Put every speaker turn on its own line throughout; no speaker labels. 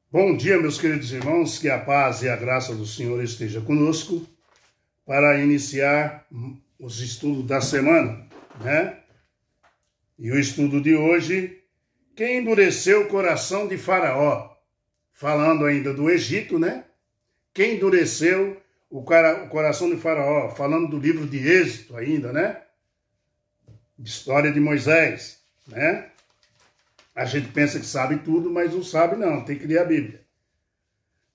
Bom dia, meus queridos irmãos, que a paz e a graça do Senhor esteja conosco para iniciar os estudos da semana, né? E o estudo de hoje, quem endureceu o coração de Faraó? Falando ainda do Egito, né? Quem endureceu o coração de Faraó? Falando do livro de Êxodo ainda, né? História de Moisés, né? A gente pensa que sabe tudo, mas não sabe não, tem que ler a Bíblia.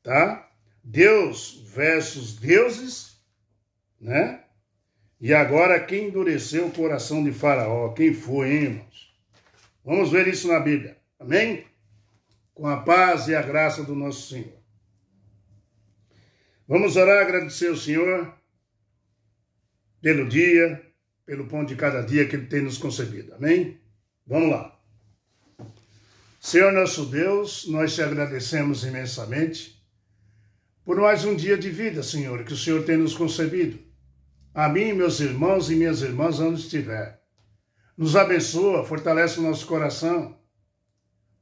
Tá? Deus versus deuses, né? E agora quem endureceu o coração de Faraó? Quem foi, hein, irmãos? Vamos ver isso na Bíblia, amém? Com a paz e a graça do nosso Senhor. Vamos orar e agradecer ao Senhor pelo dia, pelo pão de cada dia que Ele tem nos concedido, amém? Vamos lá. Senhor nosso Deus, nós te agradecemos imensamente por mais um dia de vida, Senhor, que o Senhor tem nos concedido. A mim, meus irmãos e minhas irmãs, onde estiver. Nos abençoa, fortalece o nosso coração,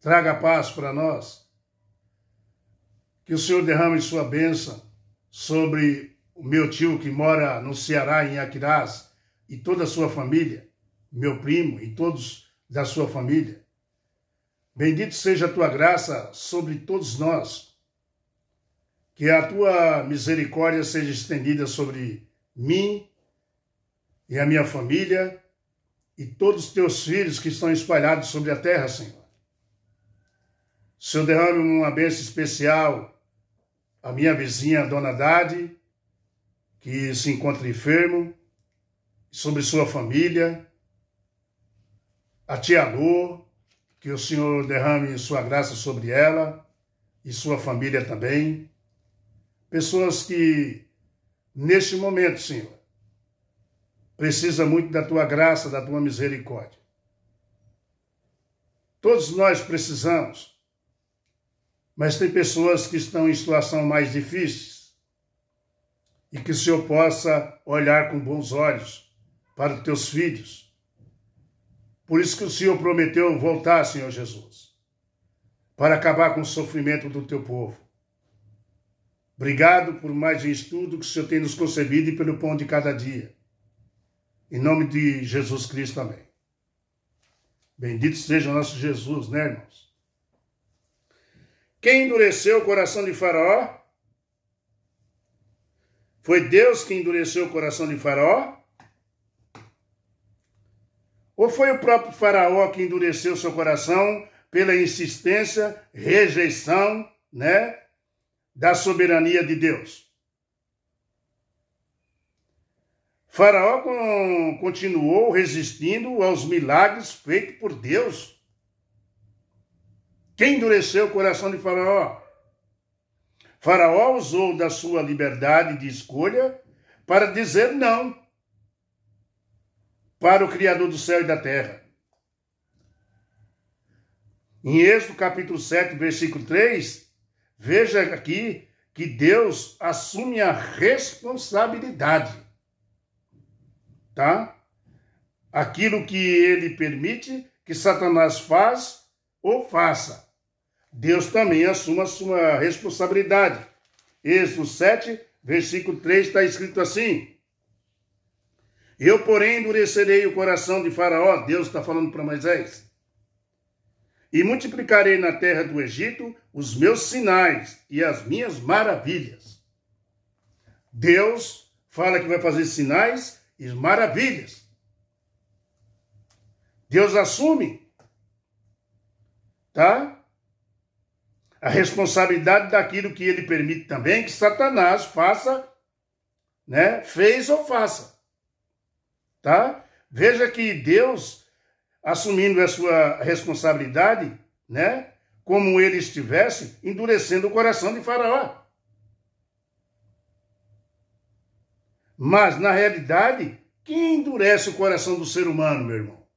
traga paz para nós. Que o Senhor derrame sua bênção sobre o meu tio que mora no Ceará, em Aquirás, e toda a sua família, meu primo e todos da sua família. Bendito seja a tua graça sobre todos nós. Que a tua misericórdia seja estendida sobre mim e a minha família e todos os teus filhos que estão espalhados sobre a terra, Senhor. Senhor, derrame uma bênção especial à minha vizinha, Dona Dade, que se encontra enfermo, sobre sua família, a tia Lô, que o Senhor derrame sua graça sobre ela e sua família também. Pessoas que, neste momento, Senhor, precisam muito da tua graça, da tua misericórdia. Todos nós precisamos, mas tem pessoas que estão em situação mais difíceis e que o Senhor possa olhar com bons olhos para os teus filhos. Por isso que o Senhor prometeu voltar, Senhor Jesus, para acabar com o sofrimento do teu povo. Obrigado por mais um estudo que o Senhor tem nos concebido e pelo pão de cada dia. Em nome de Jesus Cristo, amém. Bendito seja o nosso Jesus, né, irmãos? Quem endureceu o coração de Faraó? Foi Deus que endureceu o coração de Faraó? Ou foi o próprio Faraó que endureceu seu coração pela insistência, rejeição, né, da soberania de Deus? Faraó continuou resistindo aos milagres feitos por Deus. Quem endureceu o coração de Faraó? Faraó usou da sua liberdade de escolha para dizer não para o Criador do céu e da terra. Em Êxodo capítulo 7, versículo 3, veja aqui que Deus assume a responsabilidade, tá? Aquilo que ele permite que Satanás faz ou faça, Deus também assume a sua responsabilidade. Êxodo 7, versículo 3, está escrito assim: eu, porém, endurecerei o coração de Faraó, Deus está falando para Moisés, e multiplicarei na terra do Egito os meus sinais e as minhas maravilhas. Deus fala que vai fazer sinais e maravilhas. Deus assume, tá? A responsabilidade daquilo que ele permite também que Satanás faça, né? Fez ou faça. Tá? Veja que Deus, assumindo a sua responsabilidade, né, como ele estivesse endurecendo o coração de Faraó. Mas, na realidade, quem endurece o coração do ser humano, meu irmão?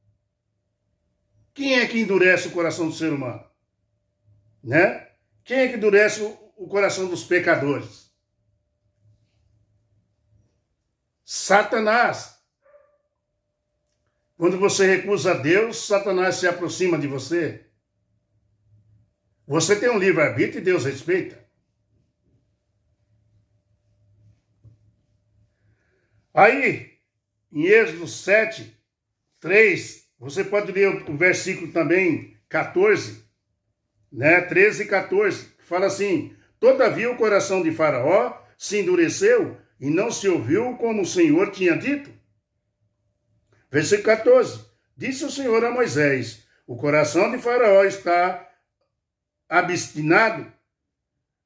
Quem é que endurece o coração do ser humano? Né? Quem é que endurece o coração dos pecadores? Satanás. Quando você recusa a Deus, Satanás se aproxima de você. Você tem um livre-arbítrio e Deus respeita. Aí, em Êxodo 7, 3, você pode ler o versículo também 14, né? 13 e 14, que fala assim: todavia o coração de Faraó se endureceu e não se ouviu como o Senhor tinha dito. Versículo 14, disse o Senhor a Moisés: o coração de Faraó está obstinado,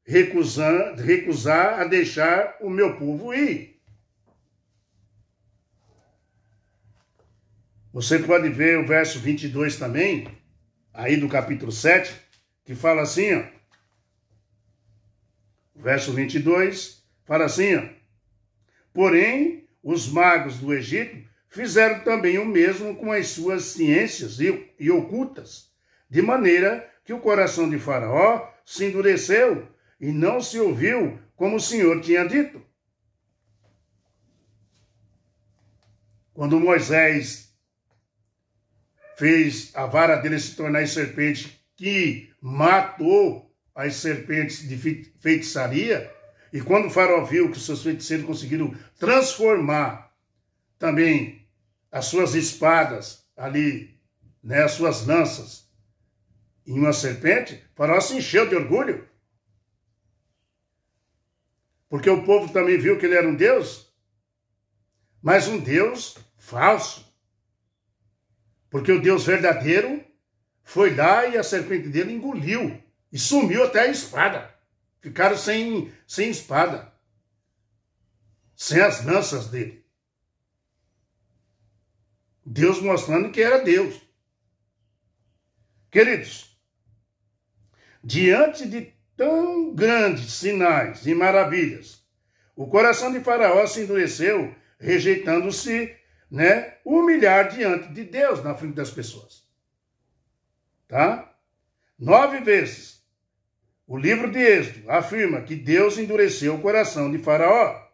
recusar a deixar o meu povo ir. Você pode ver o verso 22 também, aí do capítulo 7, que fala assim, ó. O verso 22 fala assim, ó. Porém, os magos do Egito fizeram também o mesmo com as suas ciências e ocultas, de maneira que o coração de Faraó se endureceu e não se ouviu como o Senhor tinha dito. Quando Moisés fez a vara dele se tornar em serpente, que matou as serpentes de feitiçaria, e quando o Faraó viu que os seus feiticeiros conseguiram transformar também as suas espadas ali, né, as suas lanças, em uma serpente, o Faraó se encheu de orgulho. Porque o povo também viu que ele era um Deus, mas um Deus falso. Porque o Deus verdadeiro foi lá e a serpente dele engoliu. E sumiu até a espada. Ficaram sem espada. Sem as lanças dele. Deus mostrando que era Deus. Queridos, diante de tão grandes sinais e maravilhas, o coração de Faraó se endureceu, rejeitando-se, né, humilhar diante de Deus na frente das pessoas. Tá? 9 vezes o livro de Êxodo afirma que Deus endureceu o coração de Faraó.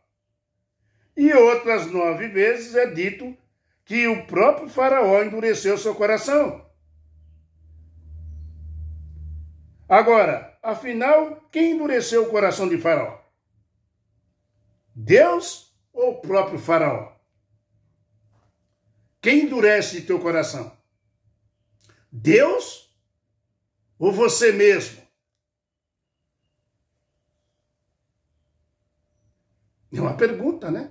E outras 9 vezes é dito que o próprio Faraó endureceu seu coração. Agora, afinal, quem endureceu o coração de Faraó? Deus ou o próprio Faraó? Quem endurece teu coração? Deus ou você mesmo? É uma pergunta, né?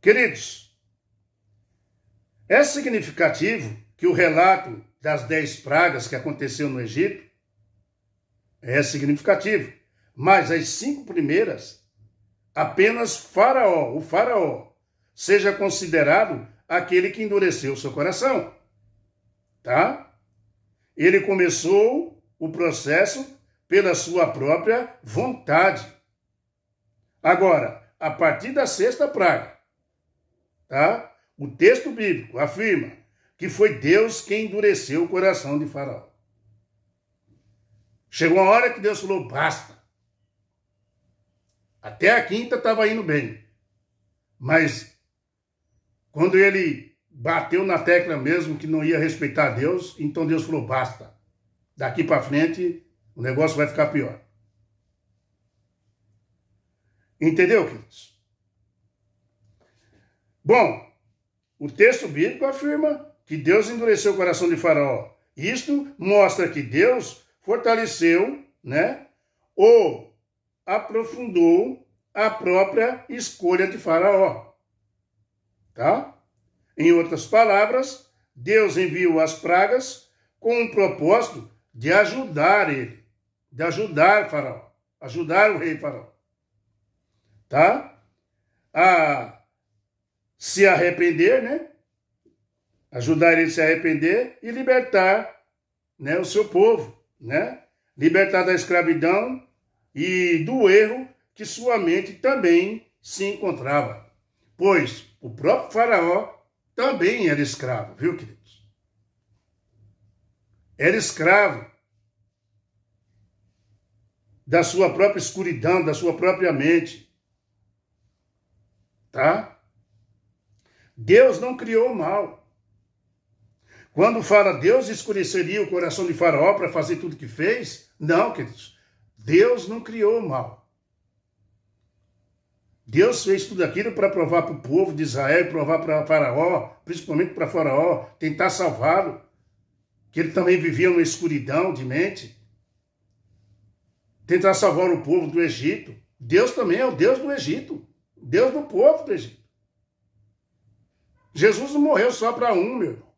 Queridos, é significativo que o relato das 10 pragas que aconteceu no Egito é significativo, mas as 5 primeiras, apenas o Faraó, seja considerado aquele que endureceu o seu coração, tá? Ele começou o processo pela sua própria vontade. Agora, a partir da 6ª praga, tá? O texto bíblico afirma que foi Deus quem endureceu o coração de Faraó. Chegou uma hora que Deus falou, basta. Até a 5ª estava indo bem. Mas quando ele bateu na tecla mesmo que não ia respeitar Deus, então Deus falou, basta. Daqui para frente o negócio vai ficar pior. Entendeu, queridos? Bom, o texto bíblico afirma que Deus endureceu o coração de Faraó. Isto mostra que Deus fortaleceu, né, ou aprofundou a própria escolha de Faraó. Tá? Em outras palavras, Deus enviou as pragas com o propósito de ajudar ele, de ajudar Faraó, ajudar o rei Faraó. Tá? A se arrepender, né? Ajudar ele a se arrepender e libertar, né, o seu povo, né? Libertar da escravidão e do erro que sua mente também se encontrava. Pois o próprio Faraó também era escravo, viu, queridos? Era escravo da sua própria escuridão, da sua própria mente. Tá? Deus não criou o mal. Quando fala Deus escureceria o coração de Faraó para fazer tudo que fez, não, queridos. Deus não criou o mal. Deus fez tudo aquilo para provar para o povo de Israel, provar para Faraó, principalmente para Faraó, tentar salvá-lo, que ele também vivia uma escuridão de mente, tentar salvar o povo do Egito. Deus também é o Deus do Egito, Deus do povo do Egito. Jesus não morreu só para um, meu irmão,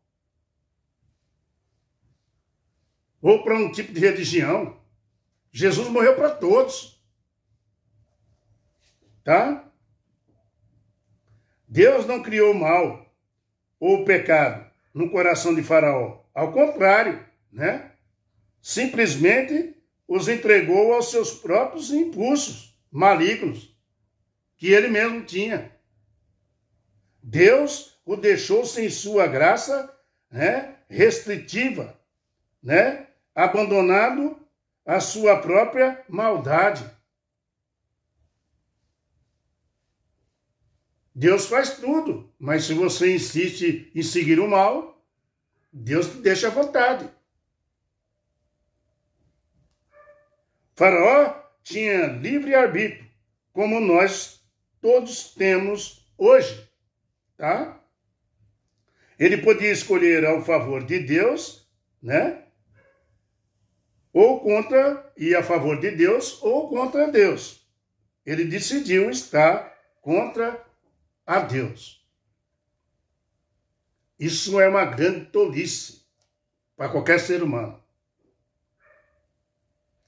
ou para um tipo de religião. Jesus morreu para todos. Tá? Deus não criou o mal ou o pecado no coração de Faraó. Ao contrário, né? Simplesmente os entregou aos seus próprios impulsos malignos que ele mesmo tinha. Deus o deixou sem sua graça, né, restritiva, né, abandonado à sua própria maldade. Deus faz tudo, mas se você insiste em seguir o mal, Deus te deixa à vontade. Faraó tinha livre-arbítrio, como nós todos temos hoje, tá? Ele podia escolher ao favor de Deus, né? Ou contra, ir a favor de Deus, ou contra Deus. Ele decidiu estar contra a Deus. Isso é uma grande tolice para qualquer ser humano.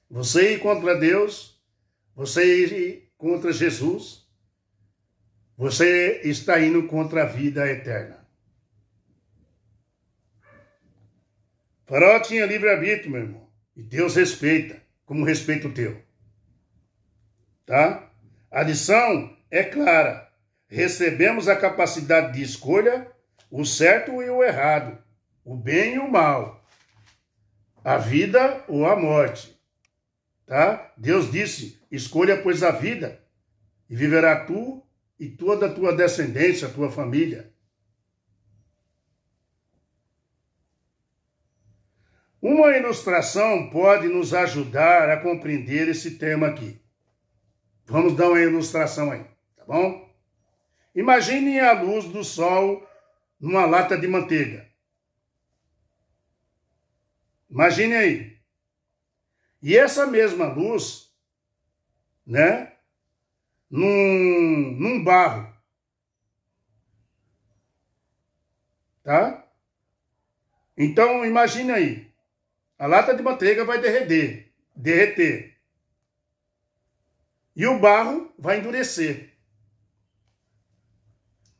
Você ir contra Deus, você ir contra Jesus, você está indo contra a vida eterna. Faraó tinha livre-arbítrio, meu irmão, e Deus respeita, como respeita o teu. Tá? A lição é clara. Recebemos a capacidade de escolha, o certo e o errado, o bem e o mal, a vida ou a morte. Tá? Deus disse, escolha, pois, a vida, e viverá tu e toda a tua descendência, a tua família. Uma ilustração pode nos ajudar a compreender esse tema aqui. Vamos dar uma ilustração aí, tá bom? Imaginem a luz do sol numa lata de manteiga. Imagine aí. E essa mesma luz, né, num barro. Tá? Então, imagine aí. A lata de manteiga vai derreter. E o barro vai endurecer.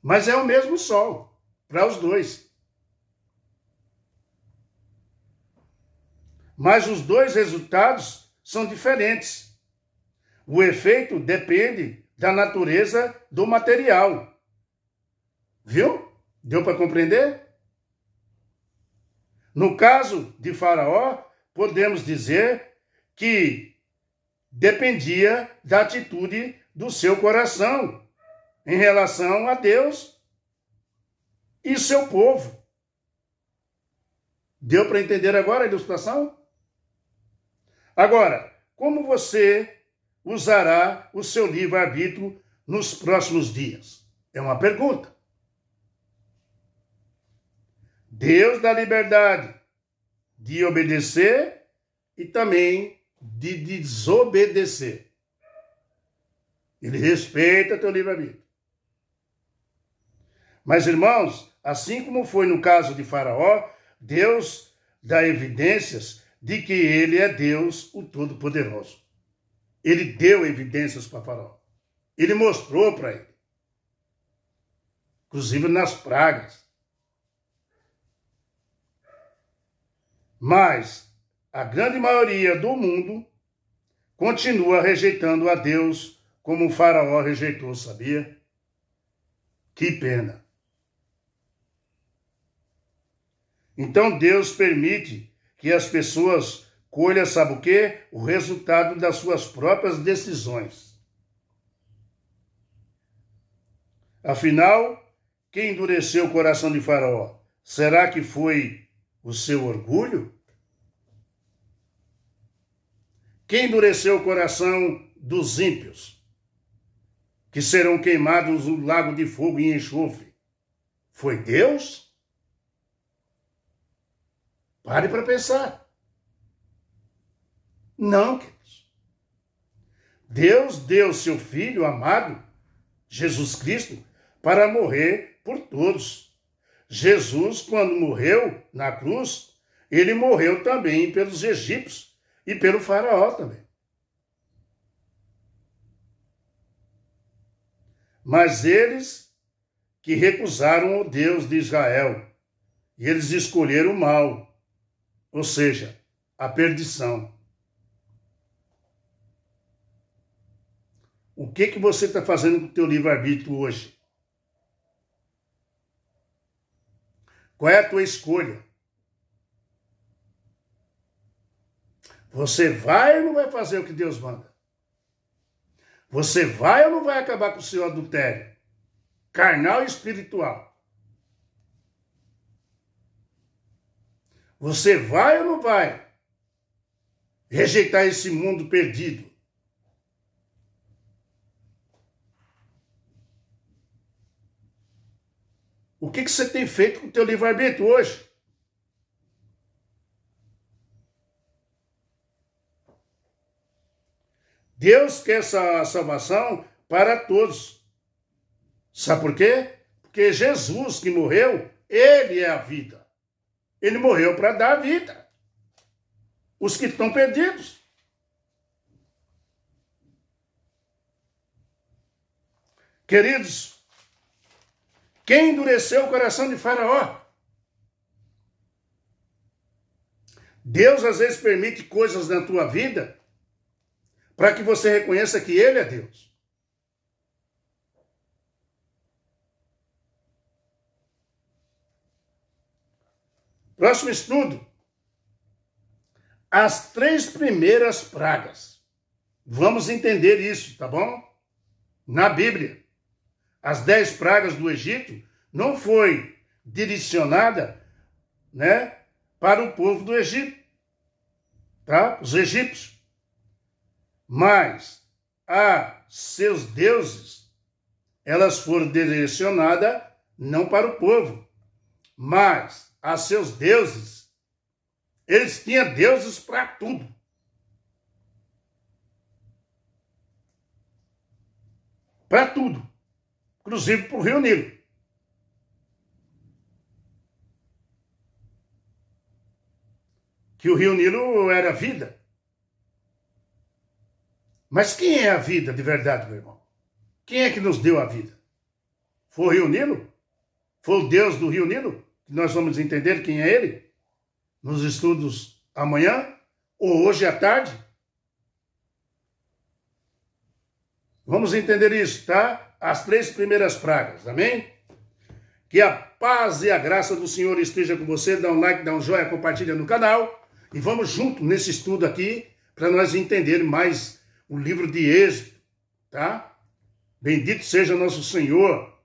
Mas é o mesmo sol para os dois. Mas os dois resultados são diferentes. O efeito depende da natureza do material. Viu? Deu para compreender? No caso de Faraó, podemos dizer que dependia da atitude do seu coração em relação a Deus e seu povo. Deu para entender agora a ilustração? Agora, como você usará o seu livre-arbítrio nos próximos dias? É uma pergunta. Deus dá liberdade de obedecer e também de desobedecer. Ele respeita teu livre-arbítrio. Mas, irmãos, assim como foi no caso de Faraó, Deus dá evidências de que ele é Deus, o Todo-Poderoso. Ele deu evidências para Faraó. Ele mostrou para ele. Inclusive nas pragas. Mas a grande maioria do mundo continua rejeitando a Deus como o Faraó rejeitou, sabia? Que pena. Então Deus permite que as pessoas colham, sabe o quê? O resultado das suas próprias decisões. Afinal, quem endureceu o coração de Faraó? Será que foi o seu orgulho? Quem endureceu o coração dos ímpios, que serão queimados no lago de fogo e enxofre? Foi Deus? Pare para pensar. Não, queridos. Deus deu seu Filho amado, Jesus Cristo, para morrer por todos. Jesus, quando morreu na cruz, ele morreu também pelos egípcios e pelo faraó também. Mas eles que recusaram o Deus de Israel, e eles escolheram o mal, ou seja, a perdição. O que você está fazendo com o teu livre-arbítrio hoje? Qual é a tua escolha? Você vai ou não vai fazer o que Deus manda? Você vai ou não vai acabar com o seu adultério? Carnal e espiritual. Você vai ou não vai rejeitar esse mundo perdido? O que você tem feito com o teu livre-arbítrio hoje? Deus quer essa salvação para todos. Sabe por quê? Porque Jesus que morreu, ele é a vida. Ele morreu para dar a vida. Os que estão perdidos. Queridos, quem endureceu o coração de Faraó? Deus às vezes permite coisas na tua vida para que você reconheça que ele é Deus. Próximo estudo. As 3 primeiras pragas. Vamos entender isso, tá bom? Na Bíblia, as 10 pragas do Egito não foi direcionada, né, para o povo do Egito, tá? Os egípcios. Mas a seus deuses, elas foram direcionadas não para o povo, mas a seus deuses. Eles tinham deuses para tudo. Para tudo. Inclusive para o Rio Nilo. Que o Rio Nilo era vida. Mas quem é a vida de verdade, meu irmão? Quem é que nos deu a vida? Foi o Rio Nilo? Foi o Deus do Rio Nilo? Nós vamos entender quem é ele nos estudos amanhã ou hoje à tarde. Vamos entender isso, tá? As 3 primeiras pragas, amém? Que a paz e a graça do Senhor esteja com você. Dá um like, dá um joinha, compartilha no canal. E vamos junto nesse estudo aqui para nós entendermos mais o livro de Êxodo, tá? Bendito seja nosso Senhor,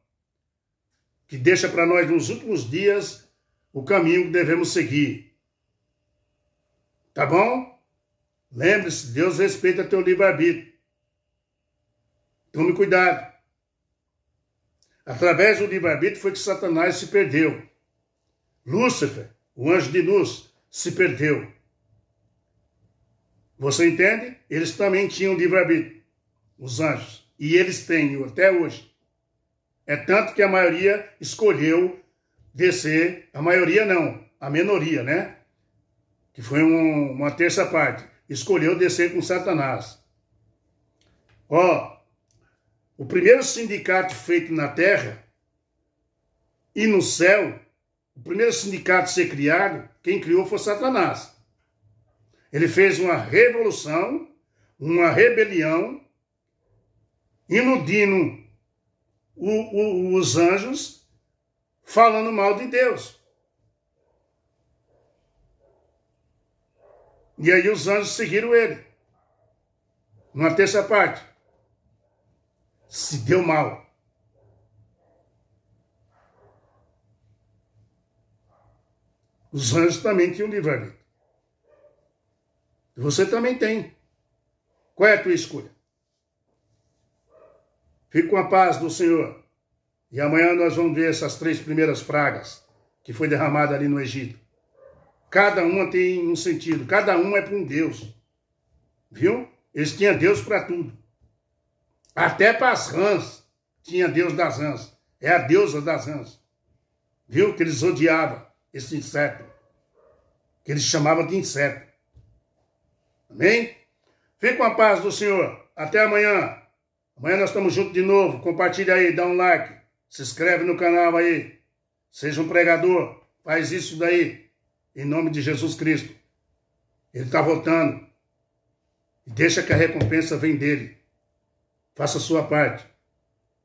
que deixa para nós nos últimos dias o caminho que devemos seguir. Tá bom? Lembre-se, Deus respeita teu livre-arbítrio. Tome cuidado. Através do livre-arbítrio foi que Satanás se perdeu. Lúcifer, o anjo de luz, se perdeu. Você entende? Eles também tinham livre-arbítrio, os anjos. E eles têm até hoje. É tanto que a maioria escolheu descer, a maioria não, a minoria, né? Que foi uma terça parte, escolheu descer com Satanás. Ó, o primeiro sindicato feito na terra e no céu, o primeiro sindicato a ser criado, quem criou foi Satanás. Ele fez uma revolução, uma rebelião, iludindo os anjos, falando mal de Deus. E aí os anjos seguiram ele. Uma terça parte. Se deu mal. Os anjos também tinham livre-arbítrio. Você também tem. Qual é a tua escolha? Fique com a paz do Senhor. E amanhã nós vamos ver essas 3 primeiras pragas que foi derramada ali no Egito. Cada uma tem um sentido. Cada uma é para um Deus. Viu? Eles tinham Deus para tudo. Até para as rãs tinha Deus das rãs. É a deusa das rãs. Viu? Que eles odiavam esse inseto. Que eles chamavam de inseto. Amém? Fique com a paz do Senhor. Até amanhã. Amanhã nós estamos juntos de novo. Compartilha aí, dá um like. Se inscreve no canal aí. Seja um pregador. Faz isso daí. Em nome de Jesus Cristo. Ele está voltando. E deixa que a recompensa vem dele. Faça a sua parte.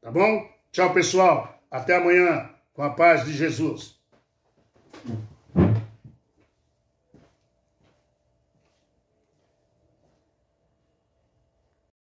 Tá bom? Tchau, pessoal. Até amanhã. Com a paz de Jesus.